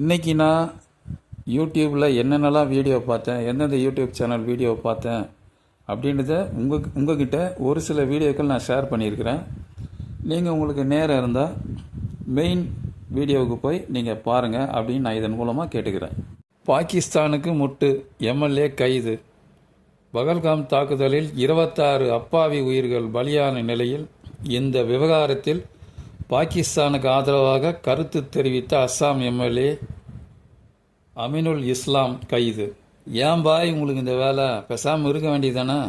இன்றைக்கி நான் யூடியூப்பில் என்னென்னலாம் வீடியோ பார்த்தேன், எந்தெந்த யூடியூப் சேனல் வீடியோ பார்த்தேன் அப்படின்றத உங்ககிட்ட ஒரு சில வீடியோக்கள் நான் ஷேர் பண்ணியிருக்கிறேன். நீங்கள் உங்களுக்கு நேரம் இருந்தால் மெயின் வீடியோவுக்கு போய் நீங்கள் பாருங்கள் அப்படின்னு நான் இதன் மூலமாக கேட்டுக்கிறேன். பாகிஸ்தானுக்கு முட்டு, எம்எல்ஏ கைது. பகல்காம் தாக்குதலில் 26 அப்பாவி உயிர்கள் பலியான நிலையில் இந்த விவகாரத்தில் பாகிஸ்தானுக்கு ஆதரவாக கருத்து தெரிவித்த அஸ்ஸாம் எம்எல்ஏ அமினுல் இஸ்லாம் கைது. ஏன் பாய் உங்களுக்கு இந்த வேலை, பேசாமல் இருக்க வேண்டியதானே?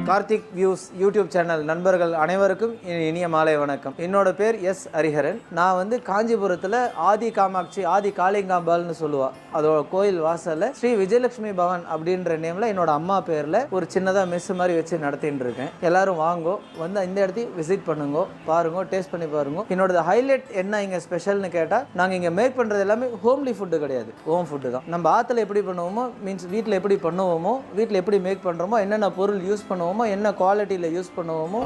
கார்த்திக் வியூஸ் யூடியூப் சேனல் நண்பர்கள் அனைவருக்கும் இனிய மாலை வணக்கம். என்னோட பேர் எஸ் ஹரிஹரன். நான் காஞ்சிபுரத்தில் ஆதி காமாட்சி, ஆதி காளிங்காம்பாள்னு சொல்லுவா, அதோட கோயில் வாசலில் ஸ்ரீ விஜயலட்சுமி பவன் அப்படின்ற நேமில் என்னோட அம்மா பேரில் ஒரு சின்னதாக மெஸ் மாதிரி வச்சு நடத்தின்னு இருக்கேன். எல்லாரும் வாங்கோ, இந்த இடத்தையும் விசிட் பண்ணுங்க, பாருங்க, டேஸ்ட் பண்ணி பாருங்க. என்னோட ஹைலைட் என்ன இங்கே ஸ்பெஷல்னு கேட்டால், நாங்கள் இங்கே மேக் பண்ணுறது எல்லாமே ஹோம்லி ஃபுட்டு கிடையாது, ஹோம் ஃபுட்டு தான். நம்ம ஆற்றுல எப்படி பண்ணுவோமோ, மீன்ஸ் வீட்டில் எப்படி பண்ணுவோமோ, வீட்டில் எப்படி மேக் பண்ணுறோமோ, என்னென்ன பொருள் யூஸ் பண்ணுவோமோ, என்ன குவாலிட்டியில் யூஸ் பண்ணுவோமோ.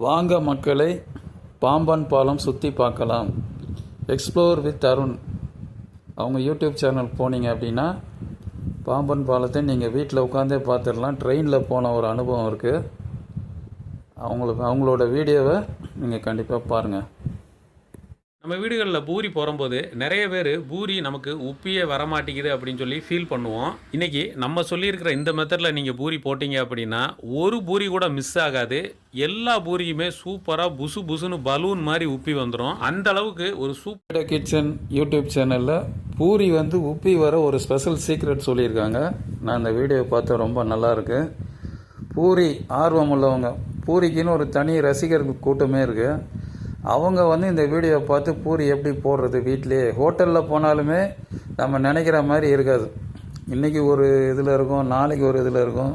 வாங்க மக்களை, பாம்பன் பாலம் சுற்றி பார்க்கலாம். எக்ஸ்ப்ளோர் வித் அருண் அவங்க யூடியூப் சேனல் போனீங்க அப்படின்னா பாம்பன் பாலத்தை நீங்கள் வீட்டில் உட்காந்தே பார்த்துடலாம். ட்ரெயினில் போன ஒரு அனுபவம் இருக்குது. அவங்களோட வீடியோவை நீங்கள் கண்டிப்பாக பாருங்கள். நம்ம வீடுகளில் பூரி போடும்போது நிறைய பேர் பூரி நமக்கு உப்பியே வரமாட்டேங்குது அப்படின்னு சொல்லி ஃபீல் பண்ணுவோம். இன்றைக்கி நம்ம சொல்லியிருக்கிற இந்த மெத்தடில் நீங்கள் பூரி போட்டிங்க அப்படின்னா ஒரு பூரி கூட மிஸ் ஆகாது. எல்லா பூரியுமே சூப்பராக புசு புசுன்னு பலூன் மாதிரி உப்பி வந்துடும். அந்த அளவுக்கு ஒரு சூப்பர் கிச்சன் யூடியூப் சேனலில் பூரி உப்பி வர ஒரு ஸ்பெஷல் சீக்ரெட் சொல்லியிருக்காங்க. நான் இந்த வீடியோ பார்த்தா ரொம்ப நல்லாயிருக்கு. பூரி ஆர்வம் உள்ளவங்க, பூரிக்குன்னு ஒரு தனி ரசிகர் கூட்டமே இருக்குது. அவங்க இந்த வீடியோ பார்த்து பூரி எப்படி போடுறது வீட்டிலே, ஹோட்டலில் போனாலுமே நம்ம நினைக்கிற மாதிரி இருக்காது. இன்றைக்கி ஒரு இதில் இருக்கும், நாளைக்கு ஒரு இதில் இருக்கும்.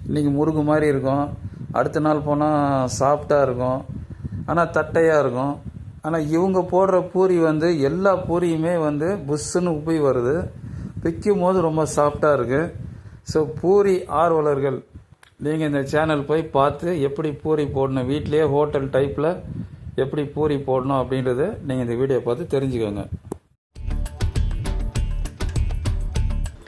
இன்றைக்கி முறுக்கு மாதிரி இருக்கும், அடுத்த நாள் போனால் சாஃப்டாக இருக்கும், ஆனால் தட்டையாக இருக்கும். ஆனால் இவங்க போடுற பூரி எல்லா பூரியுமே புஷ்ஷுன்னு உப்பி வருது, பிக்கும் போது ரொம்ப சாஃப்டாக இருக்குது. ஸோ பூரி ஆர்வலர்கள் நீங்கள் இந்த சேனல் போய் பார்த்து எப்படி பூரி போடணும், வீட்லேயே ஹோட்டல் டைப்பில் எப்படி பூரி போடணும் அப்படின்றத நீங்கள் இந்த வீடியோ பார்த்து தெரிஞ்சுக்கோங்க.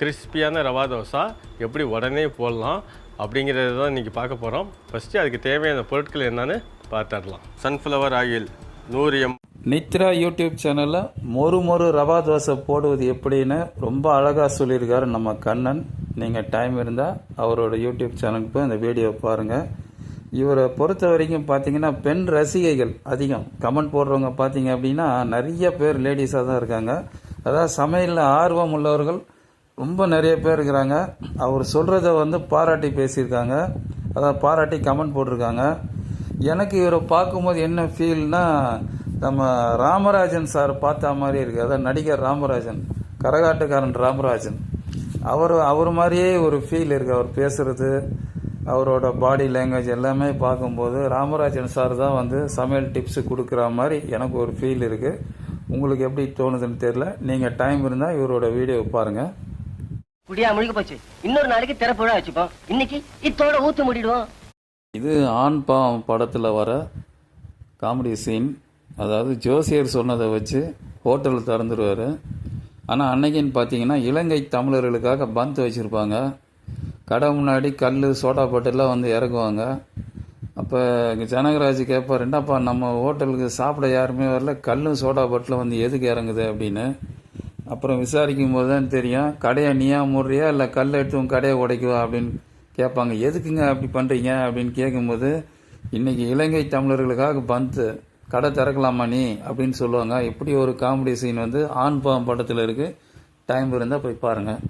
கிறிஸ்பியான ரவா தோசை எப்படி உடனே போடலாம் அப்படிங்கிறது தான் இன்றைக்கி பார்க்க போகிறோம். ஃபஸ்ட்டு அதுக்கு தேவையான பொருட்கள் என்னன்னு பார்த்துடலாம். Sunflower oil 100 ml. நித்ரா யூடியூப் சேனலில் மொறு ரவா தோசை போடுவது எப்படின்னு ரொம்ப அழகாக சொல்லியிருக்காரு நம்ம கண்ணன். நீங்கள் டைம் இருந்தால் அவரோட யூடியூப் சேனலுக்கு போய் அந்த வீடியோ பாருங்கள். இவரை பொறுத்த வரைக்கும் பார்த்தீங்கன்னா பெண் ரசிகைகள் அதிகம். கமெண்ட் போடுறவங்க பார்த்தீங்க அப்படின்னா நிறைய பேர் லேடிஸாக தான் இருக்காங்க. அதாவது சமையலில் ஆர்வம் உள்ளவர்கள் ரொம்ப நிறைய பேர் இருக்கிறாங்க. அவர் சொல்கிறத பாராட்டி பேசியிருக்காங்க, அதாவது பாராட்டி கமெண்ட் போட்டிருக்காங்க. எனக்கு இவரை பார்க்கும்போது என்ன ஃபீல்னா, நம்ம ராமராஜன் சார் பார்த்த மாதிரி இருக்குது. அதான் நடிகர் ராமராஜன், கரகாட்டுக்காரன் ராமராஜன், அவர் மாதிரியே ஒரு ஃபீல் இருக்குது. அவர் பேசுகிறது, அவரோட பாடி லாங்குவேஜ் எல்லாமே பார்க்கும்போது ராமராஜன் சார் தான் சமையல் டிப்ஸு கொடுக்குற மாதிரி எனக்கு ஒரு ஃபீல் இருக்குது. உங்களுக்கு எப்படி தோணுதுன்னு தெரியல. நீங்கள் டைம் இருந்தால் இவரோட வீடியோ பாருங்கள். குடியா முழுக்க போச்சு, இன்னொரு நாளைக்கு திறப்புழா வச்சுப்போம், இன்னைக்கு இத்தோட ஊத்து முடிடுவோம். இது ஆண் பாவம் படத்தில் வர காமெடி சீன். அதாவது ஜோசியர் சொன்னதை வச்சு ஹோட்டல் திறந்துடுவார். ஆனால் அன்னைக்குன்னு பார்த்தீங்கன்னா இலங்கை தமிழர்களுக்காக பந்த் வச்சுருப்பாங்க. கடை முன்னாடி கல் சோடா பாட்டெல்லாம் இறக்குவாங்க. அப்போ ஜனகராஜ் கேட்பார், என்னப்பா நம்ம ஹோட்டலுக்கு சாப்பிட யாருமே வரல, கல்லும் சோடா பாட்டில் எதுக்கு இறங்குது அப்படின்னு. அப்புறம் விசாரிக்கும் போது தான் தெரியும், கடையை நீயா மூடுறியா இல்லை கல் எடுத்து கடையை உடைக்குவா அப்படின்னு கேட்பாங்க. எதுக்குங்க அப்படி பண்ணுறீங்க அப்படின்னு கேட்கும்போது, இன்றைக்கி இலங்கை தமிழர்களுக்காக பந்த், கடை திறக்கலாமா நீ அப்படின்னு சொல்லுவாங்க. இப்படி ஒரு காமெடி சீன் ஆண் பாவம் படத்தில் இருக்குது. டைம் இருந்தால் போய் பாருங்கள்.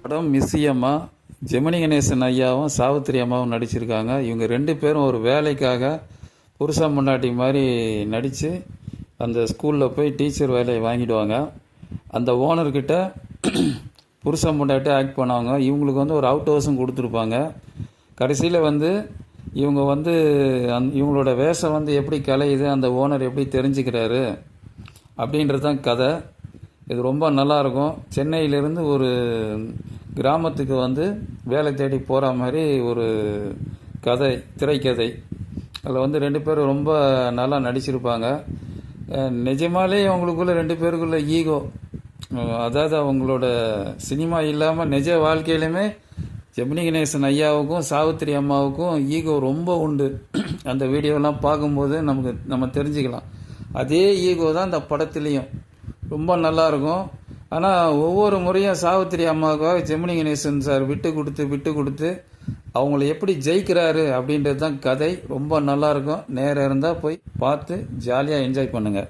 படம் மிஸ்ஸியம்மா, ஜெமினி கணேசன் ஐயாவும் சாவித்திரி அம்மாவும் நடிச்சிருக்காங்க. இவங்க 2 பேரும் ஒரு வேலைக்காக புருஷன் முன்னாடி மாதிரி நடித்து அந்த ஸ்கூலில் போய் டீச்சர் வேலையை வாங்கிடுவாங்க. அந்த ஓனர்கிட்ட புருஷன் முன்னாடி ஆக்ட் பண்ணவங்க. இவங்களுக்கு ஒரு அவுட் ஹவுஸும் கொடுத்துருப்பாங்க. கடைசியில் இவங்க வந்து இவங்களோட வேஷம் வந்து எப்படி கலையுது, அந்த ஓனர் எப்படி தெரிஞ்சுக்கிறாரு அப்படின்றது தான் கதை. இது ரொம்ப நல்லாயிருக்கும். சென்னையிலேருந்து ஒரு கிராமத்துக்கு வந்து வேலை தேடி போகிற மாதிரி ஒரு கதை, திரைக்கதை. அதில் வந்து 2 பேரும் ரொம்ப நல்லா நடிச்சிருப்பாங்க. நிஜமாலே அவங்களுக்குள்ள 2 பேருக்குள்ள ஈகோ, அதாவது அவங்களோட சினிமா இல்லாமல் நிஜ வாழ்க்கையிலுமே ஜெமினி கணேசன் ஐயாவுக்கும் சாவித்திரி அம்மாவுக்கும் ஈகோ ரொம்ப உண்டு. அந்த வீடியோலாம் பார்க்கும்போது நம்ம தெரிஞ்சுக்கலாம். அதே ஈகோ தான் இந்த படத்துலேயும் ரொம்ப நல்லாயிருக்கும். ஆனால் ஒவ்வொரு முறையும் சாவித்திரி அம்மாவுக்காக ஜெமினி கணேசன் சார் விட்டு கொடுத்து அவங்கள எப்படி ஜெயிக்கிறாரு அப்படின்றது தான் கதை. ரொம்ப நல்லாயிருக்கும். நேரம் இருந்தால் போய் பார்த்து ஜாலியாக என்ஜாய் பண்ணுங்கள்.